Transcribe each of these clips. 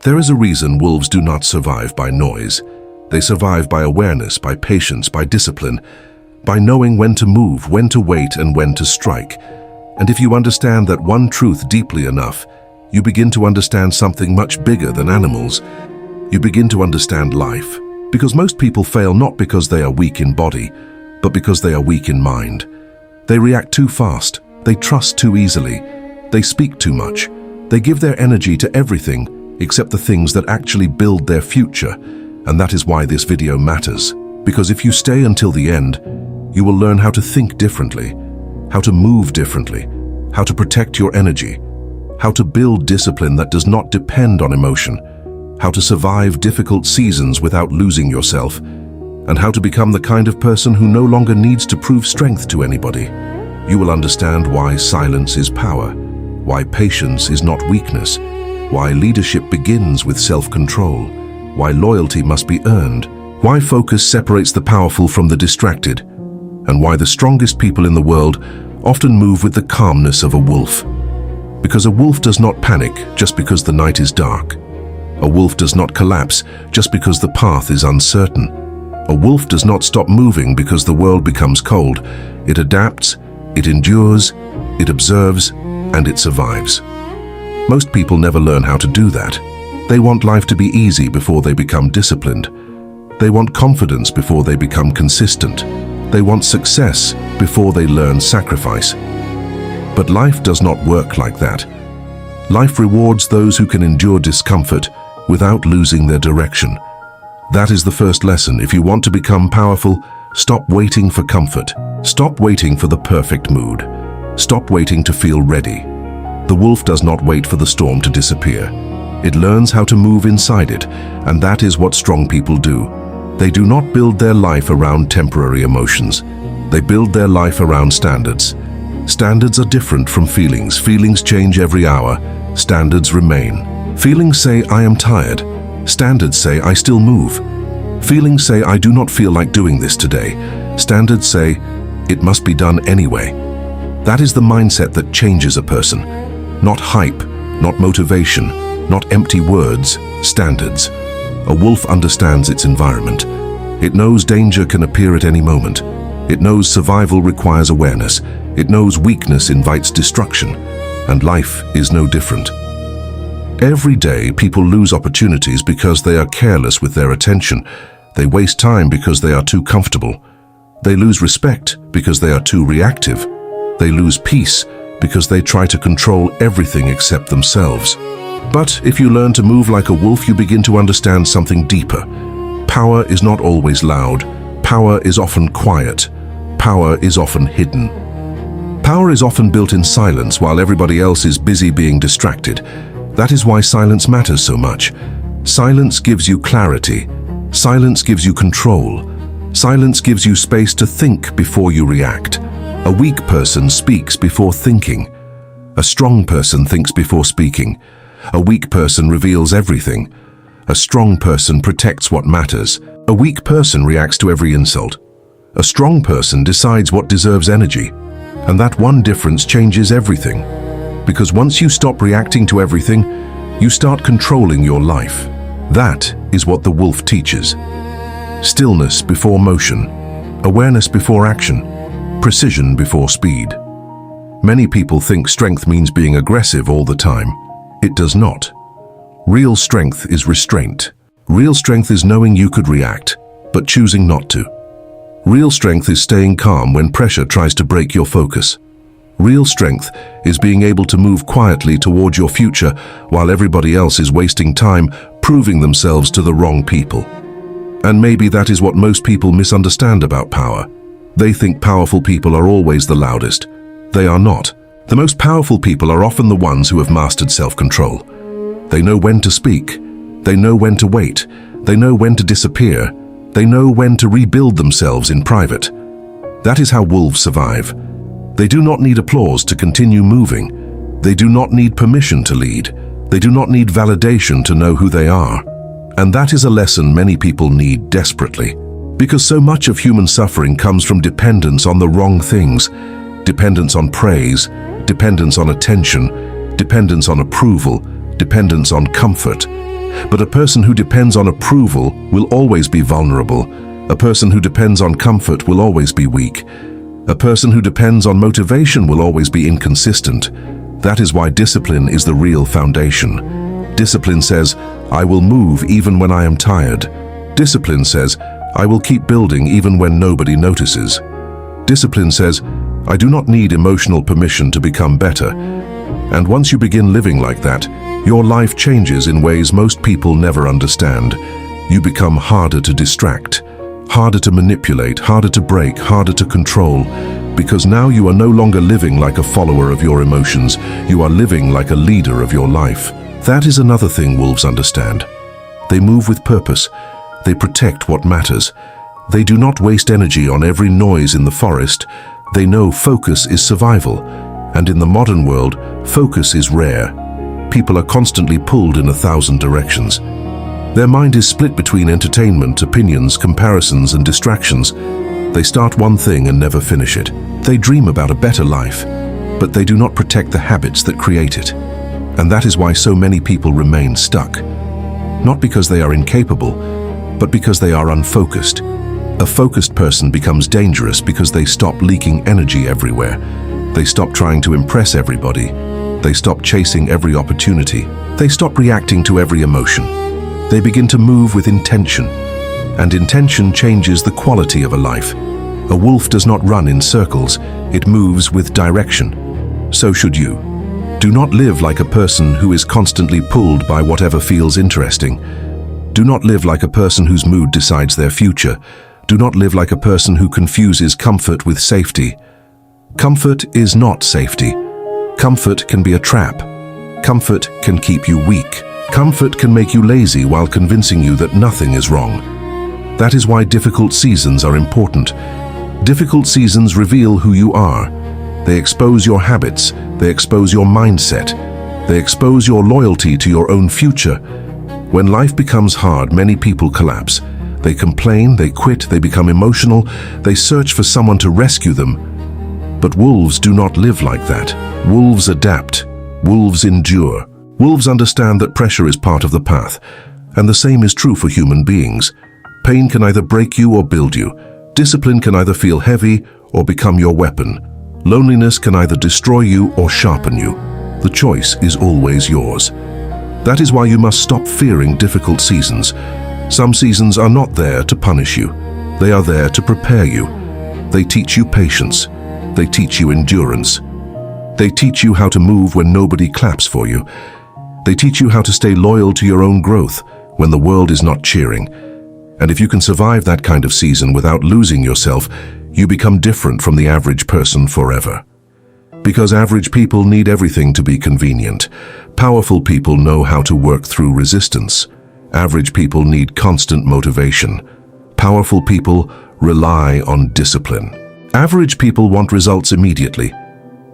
There is a reason wolves do not survive by noise. They survive by awareness, by patience, by discipline, by knowing when to move, when to wait, and when to strike. And if you understand that one truth deeply enough, you begin to understand something much bigger than animals. You begin to understand life. Because most people fail not because they are weak in body, but because they are weak in mind. They react too fast. They trust too easily. They speak too much. They give their energy to everything except the things that actually build their future. And that is why this video matters. Because if you stay until the end, you will learn how to think differently, how to move differently, how to protect your energy, how to build discipline that does not depend on emotion, how to survive difficult seasons without losing yourself, and how to become the kind of person who no longer needs to prove strength to anybody. You will understand why silence is power, why patience is not weakness, why leadership begins with self-control, why loyalty must be earned, why focus separates the powerful from the distracted, and why the strongest people in the world often move with the calmness of a wolf. Because a wolf does not panic just because the night is dark. A wolf does not collapse just because the path is uncertain. A wolf does not stop moving because the world becomes cold. It adapts, it endures, it observes, and it survives. Most people never learn how to do that. They want life to be easy before they become disciplined. They want confidence before they become consistent. They want success before they learn sacrifice. But life does not work like that. Life rewards those who can endure discomfort without losing their direction. That is the first lesson. If you want to become powerful, stop waiting for comfort. Stop waiting for the perfect mood. Stop waiting to feel ready. The wolf does not wait for the storm to disappear. It learns how to move inside it, and that is what strong people do. They do not build their life around temporary emotions. They build their life around standards. Standards are different from feelings. Feelings change every hour. Standards remain. Feelings say, I am tired. Standards say, I still move. Feelings say, I do not feel like doing this today. Standards say, it must be done anyway. That is the mindset that changes a person. Not hype, not motivation, not empty words, standards. A wolf understands its environment. It knows danger can appear at any moment. It knows survival requires awareness. It knows weakness invites destruction. And life is no different. Every day, people lose opportunities because they are careless with their attention. They waste time because they are too comfortable. They lose respect because they are too reactive. They lose peace because they try to control everything except themselves. But if you learn to move like a wolf, you begin to understand something deeper. Power is not always loud. Power is often quiet. Power is often hidden. Power is often built in silence while everybody else is busy being distracted. That is why silence matters so much. Silence gives you clarity. Silence gives you control. Silence gives you space to think before you react. A weak person speaks before thinking. A strong person thinks before speaking. A weak person reveals everything. A strong person protects what matters. A weak person reacts to every insult. A strong person decides what deserves energy. And that one difference changes everything. Because once you stop reacting to everything, you start controlling your life. That is what the wolf teaches. Stillness before motion, awareness before action, precision before speed. Many people think strength means being aggressive all the time. It does not. Real strength is restraint. Real strength is knowing you could react, but choosing not to. Real strength is staying calm when pressure tries to break your focus. Real strength is being able to move quietly toward your future while everybody else is wasting time proving themselves to the wrong people. And maybe that is what most people misunderstand about power. They think powerful people are always the loudest. They are not. The most powerful people are often the ones who have mastered self-control. They know when to speak. They know when to wait. They know when to disappear. They know when to rebuild themselves in private. That is how wolves survive. They do not need applause to continue moving. They do not need permission to lead. They do not need validation to know who they are. And that is a lesson many people need desperately. Because so much of human suffering comes from dependence on the wrong things. Dependence on praise, dependence on attention, dependence on approval, dependence on comfort. But a person who depends on approval will always be vulnerable. A person who depends on comfort will always be weak. A person who depends on motivation will always be inconsistent. That is why discipline is the real foundation. Discipline says, I will move even when I am tired. Discipline says, I will keep building even when nobody notices. Discipline says, I do not need emotional permission to become better. And once you begin living like that, your life changes in ways most people never understand. You become harder to distract, harder to manipulate, harder to break, harder to control, because now you are no longer living like a follower of your emotions. You are living like a leader of your life. That is another thing wolves understand. They move with purpose. They protect what matters. They do not waste energy on every noise in the forest. They know focus is survival. And in the modern world, focus is rare. People are constantly pulled in 1,000 directions. Their mind is split between entertainment, opinions, comparisons, and distractions. They start one thing and never finish it. They dream about a better life, but they do not protect the habits that create it. And that is why so many people remain stuck. Not because they are incapable, but because they are unfocused. A focused person becomes dangerous because they stop leaking energy everywhere. They stop trying to impress everybody. They stop chasing every opportunity. They stop reacting to every emotion. They begin to move with intention. And intention changes the quality of a life. A wolf does not run in circles. It moves with direction. So should you. Do not live like a person who is constantly pulled by whatever feels interesting. Do not live like a person whose mood decides their future. Do not live like a person who confuses comfort with safety. Comfort is not safety. Comfort can be a trap. Comfort can keep you weak. Comfort can make you lazy while convincing you that nothing is wrong. That is why difficult seasons are important. Difficult seasons reveal who you are. They expose your habits. They expose your mindset. They expose your loyalty to your own future. When life becomes hard, many people collapse. They complain, they quit, they become emotional, they search for someone to rescue them. But wolves do not live like that. Wolves adapt. Wolves endure. Wolves understand that pressure is part of the path. And the same is true for human beings. Pain can either break you or build you. Discipline can either feel heavy or become your weapon. Loneliness can either destroy you or sharpen you. The choice is always yours. That is why you must stop fearing difficult seasons. Some seasons are not there to punish you. They are there to prepare you. They teach you patience. They teach you endurance. They teach you how to move when nobody claps for you. They teach you how to stay loyal to your own growth when the world is not cheering. And if you can survive that kind of season without losing yourself, you become different from the average person forever. Because average people need everything to be convenient. Powerful people know how to work through resistance. Average people need constant motivation. Powerful people rely on discipline. Average people want results immediately.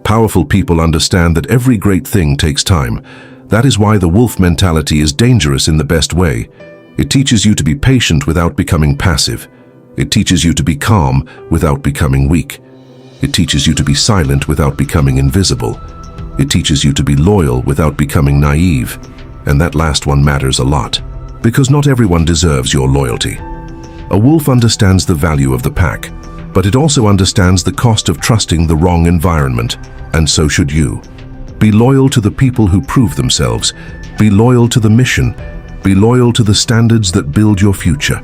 Powerful people understand that every great thing takes time. That is why the wolf mentality is dangerous in the best way. It teaches you to be patient without becoming passive. It teaches you to be calm without becoming weak. It teaches you to be silent without becoming invisible. It teaches you to be loyal without becoming naive. And that last one matters a lot, because not everyone deserves your loyalty. A wolf understands the value of the pack, but it also understands the cost of trusting the wrong environment, and so should you. Be loyal to the people who prove themselves. Be loyal to the mission. Be loyal to the standards that build your future.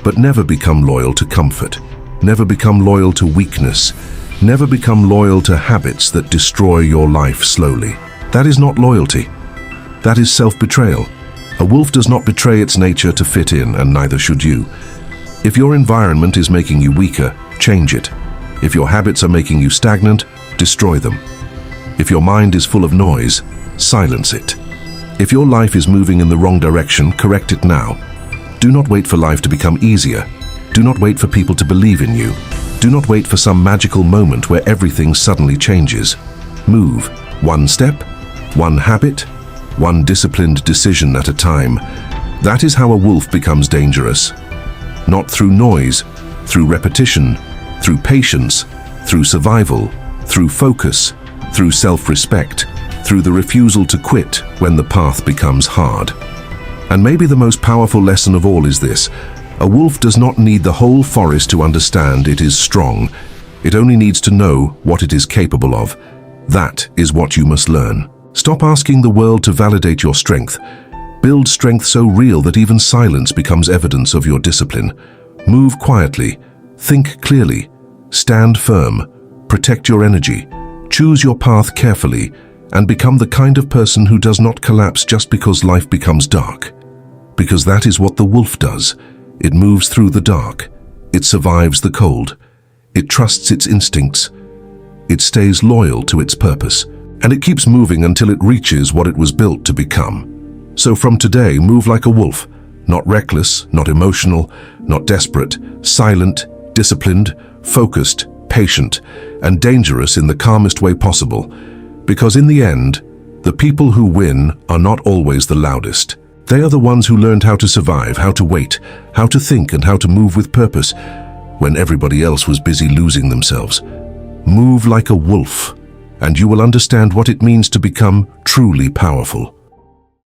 But never become loyal to comfort. Never become loyal to weakness. Never become loyal to habits that destroy your life slowly. That is not loyalty. That is self-betrayal. A wolf does not betray its nature to fit in, and neither should you. If your environment is making you weaker, change it. If your habits are making you stagnant, destroy them. If your mind is full of noise, silence it. If your life is moving in the wrong direction, correct it now. Do not wait for life to become easier. Do not wait for people to believe in you. Do not wait for some magical moment where everything suddenly changes. Move, one step, one habit, one disciplined decision at a time. That is how a wolf becomes dangerous. Not through noise, through repetition, through patience, through survival, through focus, through self-respect, through the refusal to quit when the path becomes hard. And maybe the most powerful lesson of all is this: a wolf does not need the whole forest to understand it is strong. It only needs to know what it is capable of. That is what you must learn. Stop asking the world to validate your strength. Build strength so real that even silence becomes evidence of your discipline. Move quietly, think clearly, stand firm, protect your energy, choose your path carefully, and become the kind of person who does not collapse just because life becomes dark. Because that is what the wolf does. It moves through the dark. It survives the cold. It trusts its instincts. It stays loyal to its purpose. And it keeps moving until it reaches what it was built to become. So from today, move like a wolf. Not reckless, not emotional, not desperate. Silent, disciplined, focused, patient, and dangerous in the calmest way possible. Because in the end, the people who win are not always the loudest. They are the ones who learned how to survive, how to wait, how to think, and how to move with purpose when everybody else was busy losing themselves. Move like a wolf, and you will understand what it means to become truly powerful.